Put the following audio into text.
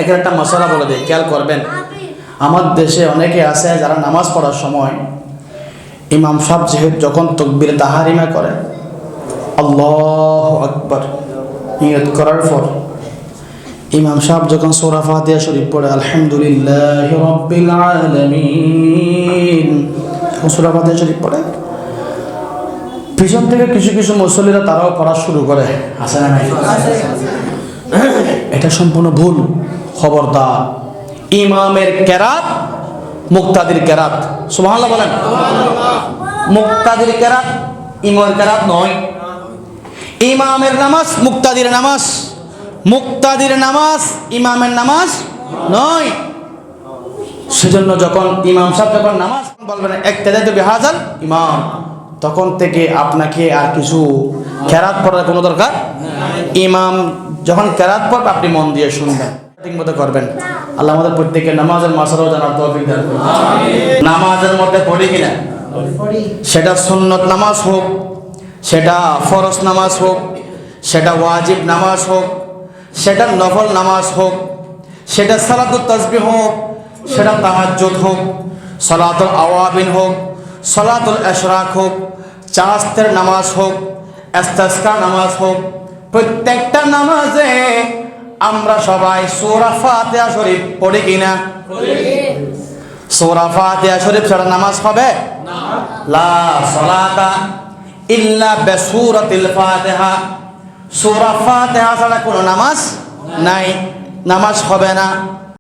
এখানে একটা মশলা বলে দিই, খেয়াল করবেন। আমার দেশে অনেকে আছে যারা নামাজ পড়ার সময় ইমাম সাহেব যখন তাকবীর তাহরিমা করে আল্লাহু আকবার নিয়ত করার পর ইমাম সাহেব যখন সূরা ফাতিহা শরীফ পড়ে আলহামদুলিল্লাহি রাব্বিল আলামিন সূরা ফাতিহা শরীফ পড়ে, পিছন থেকে কিছু কিছু মুসল্লিরা তারাও পড়া শুরু করে, আছে না নাই? এটা সম্পূর্ণ ভুল। খবরদার, ইমামের কেরাত মুক্তাদির কেরাত। সুবহানাল্লাহ বলেন। মুক্তাদির কেরাত ইমামের কেরাত নয়। ইমামের নামাজ মুক্তাদির নামাজ, মুক্তাদির নামাজ ইমামের নামাজ নয়। সেজন্য যখন ইমাম সাহেব যখন নামাজ বলবেন ইক্তাদাতু বিহাযাল ইমাম, তখন থেকে আপনাকে আর কিছু কেরাত পড়ার কোনো দরকার ইমাম যখন কেরাত পড়বে আপনি মন দিয়ে শুনবেন, ঠিক মতো করবেন। আল্লাহ আমাদের প্রত্যেককে নামাজের মাসআলাও জানার তৌফিক দান করুন। নামাজের মধ্যে পড়ি কিনা, সেটা সুন্নত নামাজ হোক, সেটা ফরজ নামাজ হোক, সেটা ওয়াজিব নামাজ হোক, সেটা নফল নামাজ হোক, সেটা সালাতুত তাসবিহ হোক, সেটা তাহাজ্জুদ হোক, সালাতুল আওয়াবিন হোক, সালাতুল ইশরাক হোক, চারাস্তের নামাজ হোক, ইস্তিসকা নামাজ হোক, প্রত্যেকটা নামাজে আমরা সবাই সূরা ফাতিহা শরীফ পড়ি কিনা? সূরা ফাতিহা শরীফ ছাড়া নামাজ হবে না। লা সালাতা ইল্লা বিসূরাতিল ফাতিহা, সূরা ফাতিহা ছাড়া কোনো নামাজ নাই, নামাজ হবে না।